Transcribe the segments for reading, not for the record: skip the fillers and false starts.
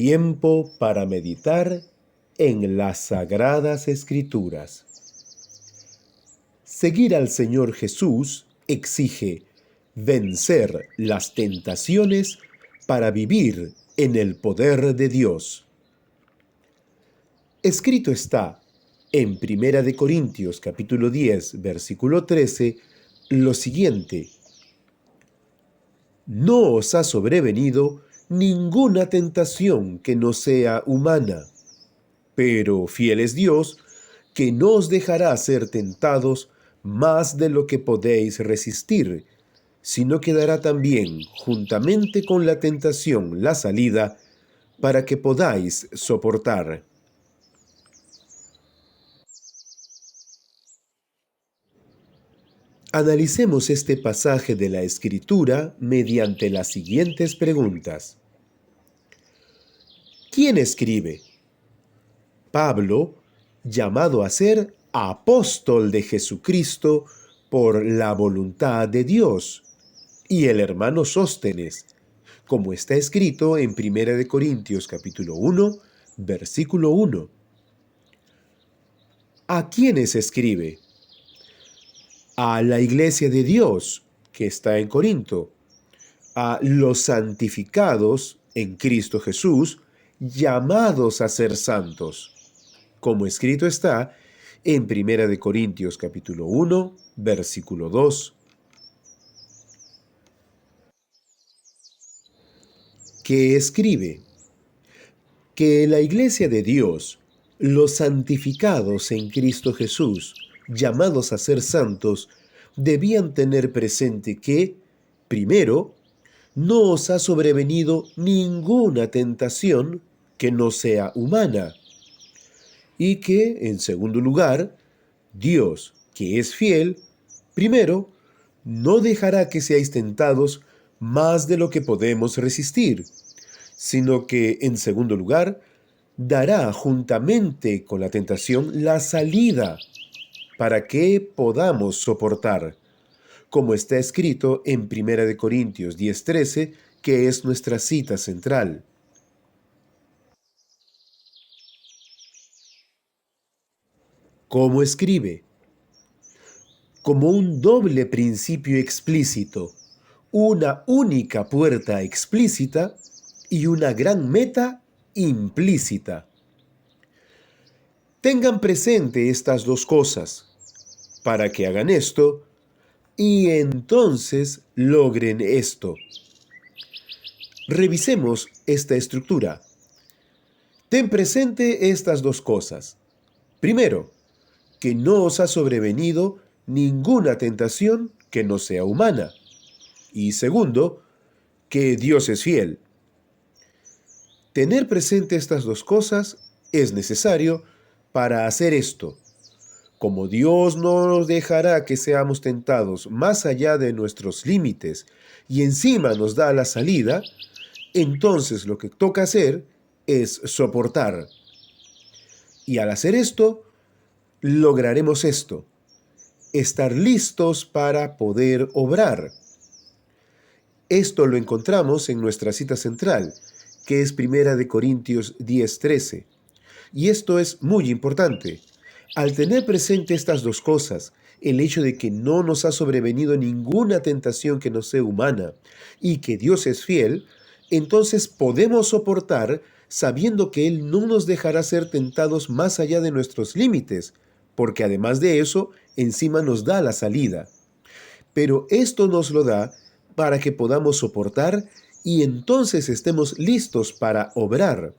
Tiempo para meditar en las Sagradas Escrituras. Seguir al Señor Jesús exige vencer las tentaciones para vivir en el poder de Dios. Escrito está en 1 Corintios capítulo 10, versículo 13, lo siguiente: No os ha sobrevenido ninguna tentación que no sea humana, pero fiel es Dios, que no os dejará ser tentados más de lo que podéis resistir, sino que dará también, juntamente con la tentación, la salida, para que podáis soportar. Analicemos este pasaje de la Escritura mediante las siguientes preguntas. ¿Quién escribe? Pablo, llamado a ser apóstol de Jesucristo por la voluntad de Dios, y el hermano Sóstenes, como está escrito en 1 Corintios capítulo 1, versículo 1. ¿A quiénes escribe? A la iglesia de Dios que está en Corinto, a los santificados en Cristo Jesús, llamados a ser santos, como escrito está en 1 Corintios capítulo 1, versículo 2. ¿Qué escribe? Que la iglesia de Dios, los santificados en Cristo Jesús, llamados a ser santos, debían tener presente que, primero, no os ha sobrevenido ninguna tentación que no sea humana, y que, en segundo lugar, Dios, que es fiel, primero, no dejará que seáis tentados más de lo que podemos resistir, sino que, en segundo lugar, dará juntamente con la tentación la salida para que podamos soportar, como está escrito en 1 Corintios 10:13, que es nuestra cita central. ¿Cómo escribe? Como un doble principio explícito, una única puerta explícita y una gran meta implícita. Tengan presente estas dos cosas para que hagan esto y entonces logren esto. Revisemos esta estructura. Ten presente estas dos cosas. Primero, que no os ha sobrevenido ninguna tentación que no sea humana. Y segundo, que Dios es fiel. Tener presente estas dos cosas es necesario para hacer esto. Como Dios no nos dejará que seamos tentados más allá de nuestros límites y encima nos da la salida, entonces lo que toca hacer es soportar. Y al hacer esto, lograremos esto: estar listos para poder obrar. Esto lo encontramos en nuestra cita central, que es 1 Corintios 10:13. Y esto es muy importante. Al tener presente estas dos cosas, el hecho de que no nos ha sobrevenido ninguna tentación que no sea humana y que Dios es fiel, entonces podemos soportar sabiendo que Él no nos dejará ser tentados más allá de nuestros límites, porque además de eso, encima nos da la salida. Pero esto nos lo da para que podamos soportar y entonces estemos listos para obrar,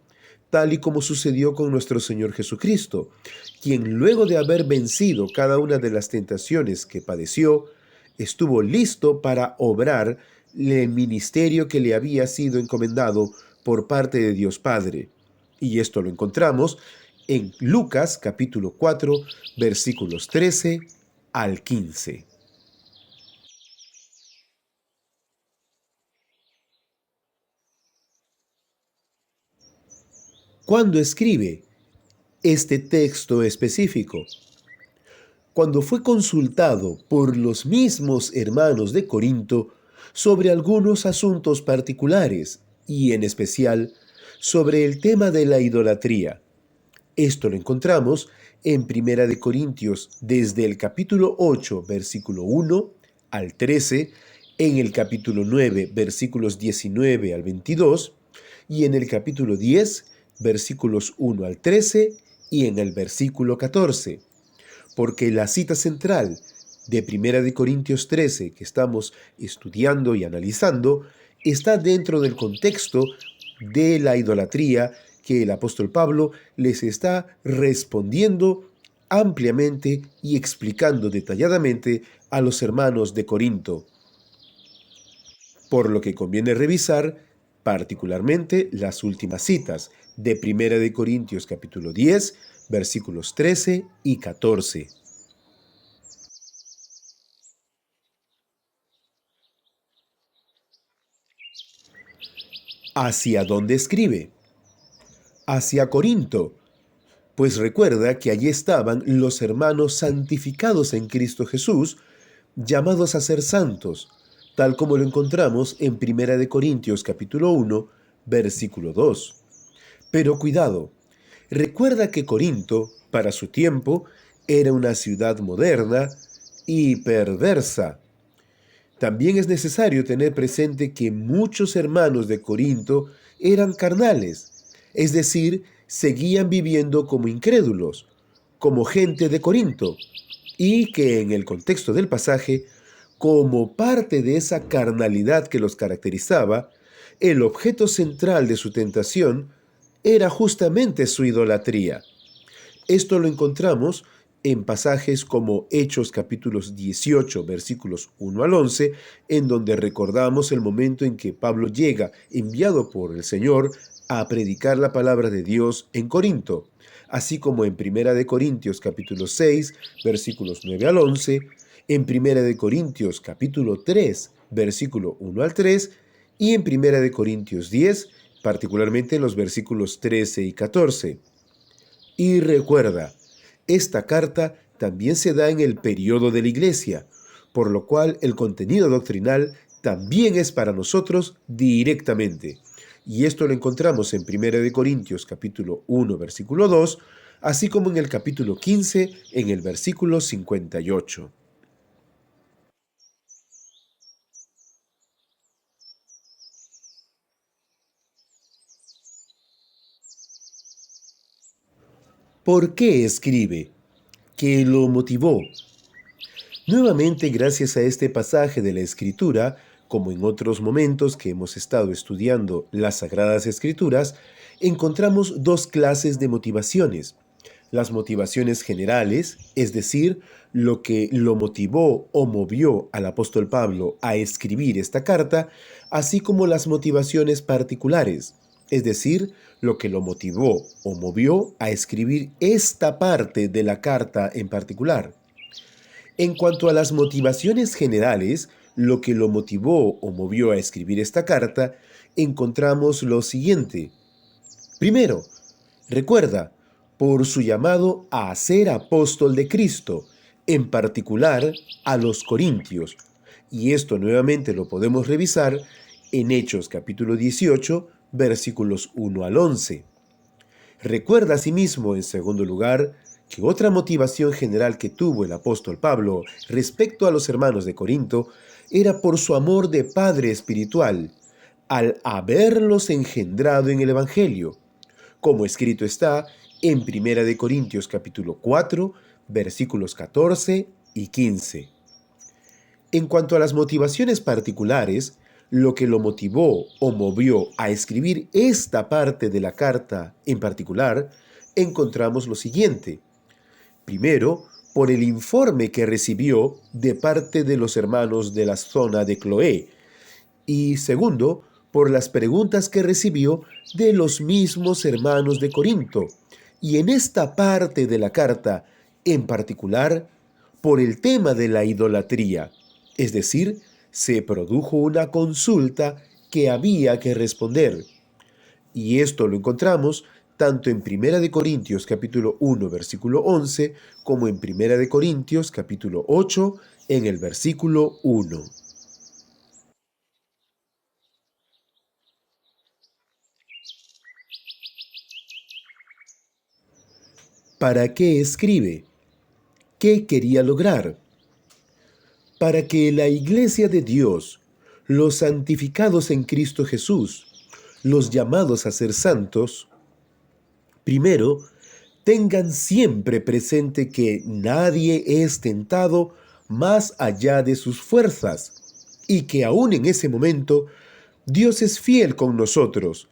tal y como sucedió con nuestro Señor Jesucristo, quien luego de haber vencido cada una de las tentaciones que padeció, estuvo listo para obrar el ministerio que le había sido encomendado por parte de Dios Padre. Y esto lo encontramos en Lucas capítulo 4, versículos 13 al 15. ¿Cuándo escribe este texto específico? Cuando fue consultado por los mismos hermanos de Corinto sobre algunos asuntos particulares y en especial sobre el tema de la idolatría. Esto lo encontramos en Primera de Corintios desde el capítulo 8, versículo 1 al 13, en el capítulo 9, versículos 19 al 22, y en el capítulo 10, versículos 1 al 13, y en el versículo 14. Porque la cita central de Primera de Corintios 13 que estamos estudiando y analizando está dentro del contexto de la idolatría que el apóstol Pablo les está respondiendo ampliamente y explicando detalladamente a los hermanos de Corinto. Por lo que conviene revisar particularmente las últimas citas de Primera de Corintios capítulo 10, versículos 13 y 14. ¿Hacia dónde escribe? Hacia Corinto, pues recuerda que allí estaban los hermanos santificados en Cristo Jesús, llamados a ser santos, tal como lo encontramos en Primera de Corintios capítulo 1, versículo 2. Pero cuidado, recuerda que Corinto, para su tiempo, era una ciudad moderna y perversa. También es necesario tener presente que muchos hermanos de Corinto eran carnales, es decir, seguían viviendo como incrédulos, como gente de Corinto, y que en el contexto del pasaje, como parte de esa carnalidad que los caracterizaba, el objeto central de su tentación era justamente su idolatría. Esto lo encontramos en pasajes como Hechos capítulos 18, versículos 1 al 11, en donde recordamos el momento en que Pablo llega, enviado por el Señor, a predicar la palabra de Dios en Corinto, así como en Primera de Corintios capítulo 6, versículos 9 al 11, en Primera de Corintios capítulo 3, versículo 1 al 3, y en Primera de Corintios 10, particularmente en los versículos 13 y 14. Y recuerda, esta carta también se da en el periodo de la Iglesia, por lo cual el contenido doctrinal también es para nosotros directamente. Y esto lo encontramos en 1 de Corintios capítulo 1 versículo 2, así como en el capítulo 15 en el versículo 58. ¿Por qué escribe? ¿Qué lo motivó? Nuevamente, gracias a este pasaje de la Escritura, como en otros momentos que hemos estado estudiando las Sagradas Escrituras, encontramos dos clases de motivaciones. Las motivaciones generales, es decir, lo que lo motivó o movió al apóstol Pablo a escribir esta carta, así como las motivaciones particulares, es decir, lo que lo motivó o movió a escribir esta parte de la carta en particular. En cuanto a las motivaciones generales, lo que lo motivó o movió a escribir esta carta, encontramos lo siguiente. Primero, recuerda, por su llamado a ser apóstol de Cristo, en particular a los corintios. Y esto nuevamente lo podemos revisar en Hechos capítulo 18, versículos 1 al 11. Recuerda asimismo, en segundo lugar, que otra motivación general que tuvo el apóstol Pablo respecto a los hermanos de Corinto era por su amor de padre espiritual, al haberlos engendrado en el Evangelio, como escrito está en 1 de Corintios capítulo 4, versículos 14 y 15. En cuanto a las motivaciones particulares, lo que lo motivó o movió a escribir esta parte de la carta en particular, encontramos lo siguiente. Primero, por el informe que recibió de parte de los hermanos de la zona de Cloé. Y segundo, por las preguntas que recibió de los mismos hermanos de Corinto. Y en esta parte de la carta, en particular, por el tema de la idolatría. Es decir, se produjo una consulta que había que responder. Y esto lo encontramos tanto en 1 de Corintios capítulo 1 versículo 11 como en 1 de Corintios capítulo 8 en el versículo 1. ¿Para qué escribe? ¿Qué quería lograr? Para que la Iglesia de Dios, los santificados en Cristo Jesús, los llamados a ser santos, primero, tengan siempre presente que nadie es tentado más allá de sus fuerzas y que aún en ese momento Dios es fiel con nosotros,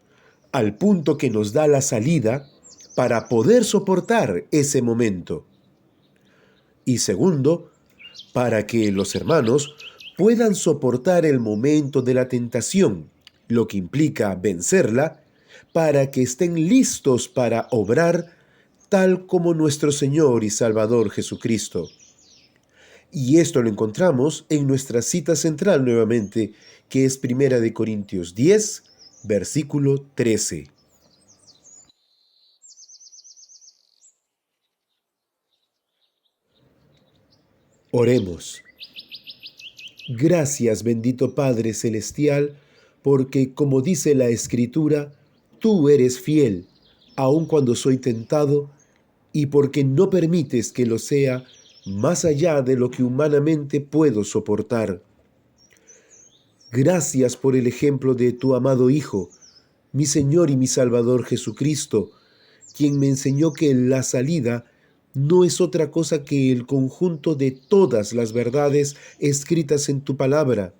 al punto que nos da la salida para poder soportar ese momento. Y segundo, para que los hermanos puedan soportar el momento de la tentación, lo que implica vencerla, para que estén listos para obrar tal como nuestro Señor y Salvador Jesucristo. Y esto lo encontramos en nuestra cita central nuevamente, que es 1 Corintios 10, versículo 13. Oremos. Gracias, bendito Padre Celestial, porque como dice la Escritura, tú eres fiel, aun cuando soy tentado, y porque no permites que lo sea más allá de lo que humanamente puedo soportar. Gracias por el ejemplo de tu amado Hijo, mi Señor y mi Salvador Jesucristo, quien me enseñó que la salida no es otra cosa que el conjunto de todas las verdades escritas en tu palabra,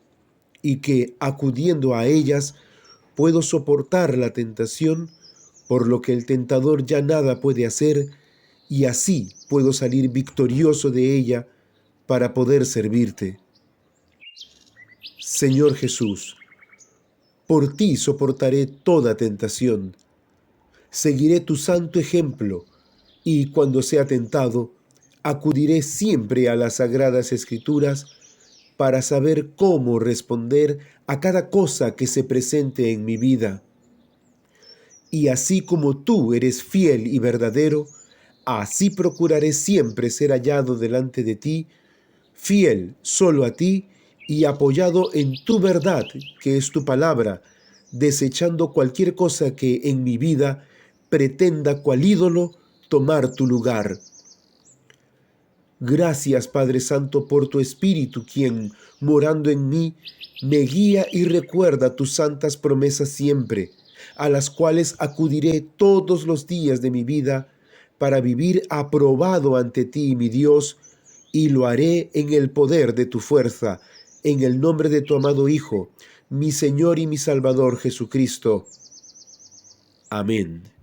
y que, acudiendo a ellas, puedo soportar la tentación, por lo que el tentador ya nada puede hacer, y así puedo salir victorioso de ella para poder servirte. Señor Jesús, por ti soportaré toda tentación. Seguiré tu santo ejemplo y cuando sea tentado, acudiré siempre a las sagradas escrituras para saber cómo responder a cada cosa que se presente en mi vida. Y así como tú eres fiel y verdadero, así procuraré siempre ser hallado delante de ti, fiel solo a ti y apoyado en tu verdad, que es tu palabra, desechando cualquier cosa que en mi vida pretenda cual ídolo tomar tu lugar. Gracias, Padre Santo, por tu Espíritu, quien, morando en mí, me guía y recuerda tus santas promesas siempre, a las cuales acudiré todos los días de mi vida para vivir aprobado ante ti, mi Dios, y lo haré en el poder de tu fuerza, en el nombre de tu amado Hijo, mi Señor y mi Salvador Jesucristo. Amén.